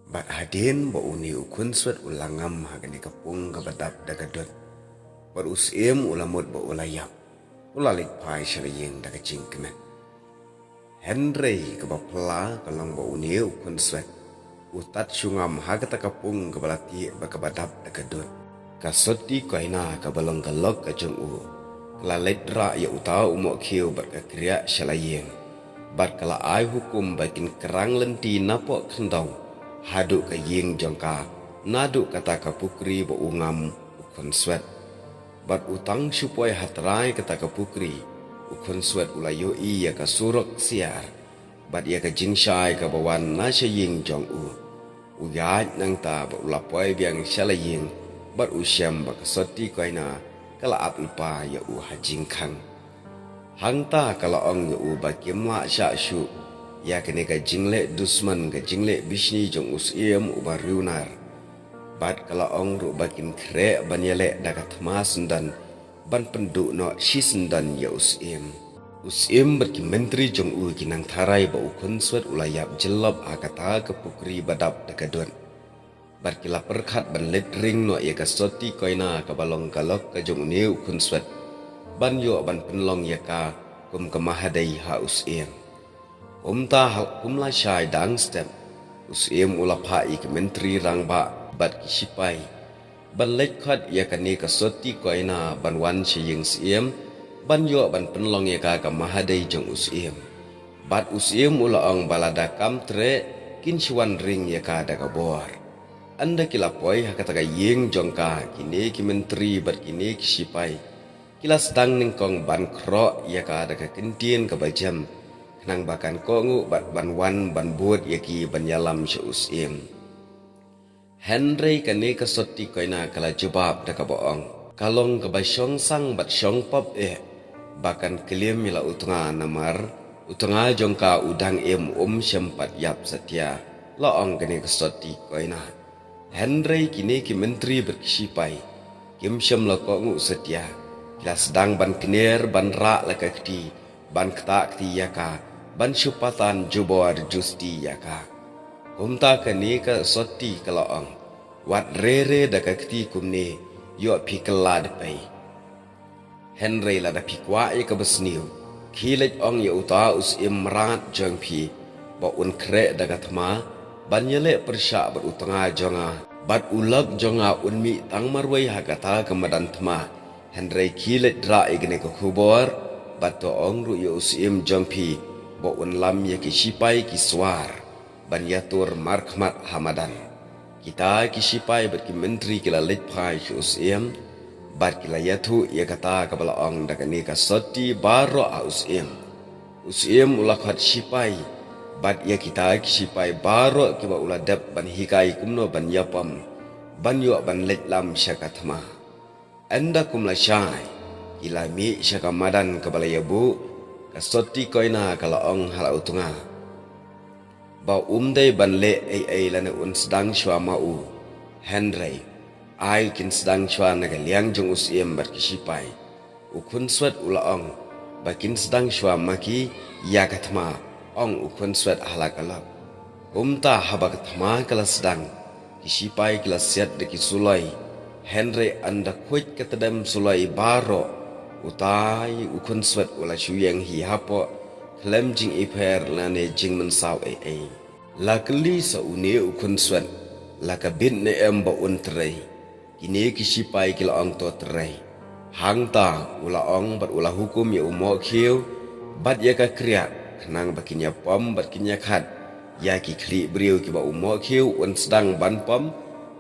Bat hadin ba uni ukun swat ulangam hagani kapung kabadap dagadot. Bat usim ulamot ba ulayap. Ulalik pai shalayeng dagajing kemen. Henry kabapla kalong ba uni ukun swat. Utat syungam hagata kapung kabalati ba kabadap dagadot. Kasoti kaina kabalong galok kajung u. Kalalit ra ya utau umok kiu berkakriya shalayeng. Bat kala ai hukum bakin kerang lenti napok kendau. Haduk ka ying jongka, naduk kata ka pukri ba ungam ukon swet. Bat utang supaya hatrai kata ka pukri, ukon swet ulayo iya ka surok siar. Bat ia ka jingsyai ka bawan na siya ying jong u. Uyaj nang ta ba ulapoy biang siya ying, bat usyam ba kasoti koy na kalaap lupa ya u hajing kang. Hangta kalaong ya u ba kimla siya syuk. Ya kene ka jingle dusman ka jingle bishni jong usiem ubariunar. Bat kala ong ru bakin kre banyele dagat masundan ban penduk no shisundan ya usiem. Usiem berki menteri jong u kinang tharai ba ukun swat ulayap jelab akata ke pukri badap dakadun. Bat kila perkhat ban let ring no ya kasoti koina ka balong kalok ka jong ne ukun swat. Ban yo ban penlong ya ka kum kamahadai ha usiem. Ta kumla syai dang step. Usim ulapa ik menteri rang ba bat kisipai. Ban lekhat ya kani kasoti koina ban wan siyeng siem. Ban yo ban penlong ya ka mahadai jong usim. Bat usim ulaong balada kam tre kin sywan ring ya ka daga bor. Anda kilapoi hakataga yeng jong ka kini ki menteri bat kini kisipai. Kilas dang ningkong ban kro ya ka daga kentien ka bajam. Nang bakan kongu bat banwan ban buat yaki banyalam syusim. Henry kani kasoti koina kala jubab daka boong. Kalong kabasyong sang bat syong pop bakan kelim mila utunga namar utunga jongka udang syempat yap setia loong kani kasoti koina. Henry kini ki menteri berkisipai. Kim syem lokongu setia. Kila sedang ban kenir ban rak lakakti ban ketak ti yaka. Ban syupatan jubor justi yaka. Kumta kani ka soti kalaong. Wat rere daka kti kumne yo pikela depai. Henry lada pikwa ka besniu. Kilet ong ya uta us imrat jong pi. Ba un kre daka thma. Ban yele persya berutanga jonga. Bat ulak jonga unmi tang marwai hakata kemadan thma. Henry kilet dra igne ka kubor. Bat to ong ru ya us im jong pi. Ba un lam ya kisipai kiswar ban yatur markhmat hamadan. Kita kisipai bat ki menteri kila letpai usiem bat kila yatu ya kata kabala ong dakani ka soti baro usiem. Usiem ulakhat sipai bat ya kita kisipai baro kiba uladap ban hikai kumno ban yapam ban yo ban letlam syakathma. Anda kumla syai kila mi syakamadan kabala yabu kasoti koina kala ong hala utunga. Ba umday ban le ay lana un sedang syua mau. Henry ay kin sedang syua nagaliang jong usiem berkisipai. Ukun swat ulaong bakin sedang syua maki ya katma ong ukun swat hala kalap. Umta haba katma kala sedang kisipai kala siat deki sulai. Henry anda kuit katadam sulai baro. Utai ukun swat ula syuyang hi hapo klem jing iper lane jing mensaw la keli sa une ukun swat la ka bin ne emba un trai kini kisipai kila ong to trai hangta ula ong bat ula hukum ya umo khiu bat ya ka kriya kenang bakinya pom bat kinya khat ya ki kli briu ki ba umo khiu un sedang ban pom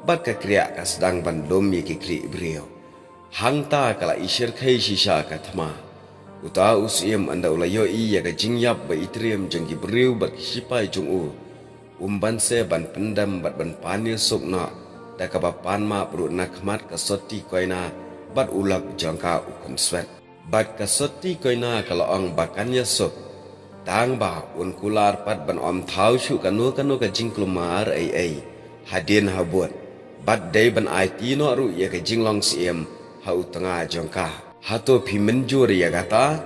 bat ka kriya ka sedang ban dom ya ki kli briu. Hangta kala isyir kai shisha katma. Uta usiem anda ulayo iya ka jingyap ba itriam jengki beriu bat kisipai jung u. Umban se ban pendam bat ban panil sukna. Daka ba panma perut nakmat kasoti koina bat ulak jangka ukun swet. Bat kasoti koina kala ong bakannya suk. Tang ba un kular pat ban om thau shu kanu ka jingklumar ay. Hadin habut. Bat day ban ay tino ru ya ka jinglong siem. Hau tengah jongka hato pi menjur ya kata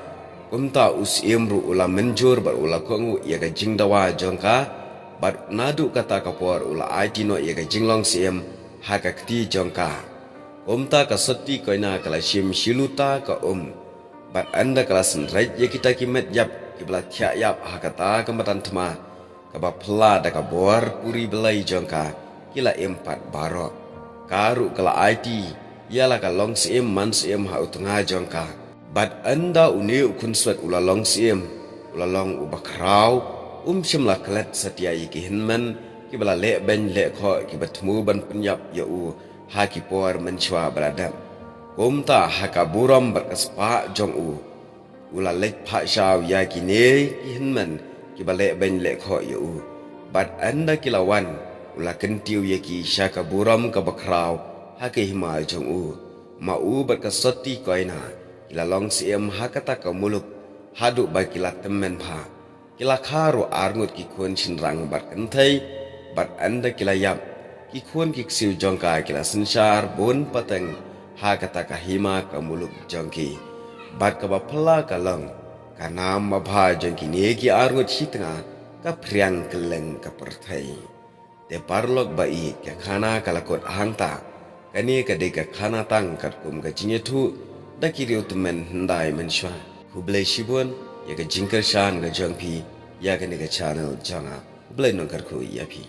umta us imru ula menjur bar ula kongu ya ka jingdawa jongka bat nadu kata kapor ula IT no ye ka jinglong siem ha ka kti jongka ta ka sati koina kala shim shiluta ka bat anda kala senrai ye kita kimet yap kibla thya yap ha kata kematan thma ka ba phla da ka bor puri belai jongka kila empat baro karu kala IT yala ka long siem man siem ha utunga jongka bat anda uni ukun swat ula long siem ula long ubakrau shimla klet satia ki hinman ki bala le ben le kho ki batmu ban penyap ya u ha ki por menchwa baladam komta ha ka buram berkaspa jong ula lek pha shaw ya ki ne ki hinman ki bale ben le kho ya bat anda ki lawan ula kentiu ya ki shaka buram ka bakrau ha ki himal jong ma berkasati koina ila long siem ha kata ka muluk hadu bakila temen pha kila kharu arngut ki khun chin rang bat kan thai bat anda kila yap ki khun ki siu jongka kila sensyar bon pateng ha kata ka hima ka muluk jongki bat ka bapla ka lang ka nam ma bha jongki ne ki arngut hitnga ka priang keleng ka perthai te parlok bai ka khana kala kot hangta kani ka de ka khana tang kat kum ka jinyetu da ki riu temen ndai menshwa hublai shibun ya ka jingkar shan ga jongpi ya ka ne ka channel janga blai nong kar khu ya phi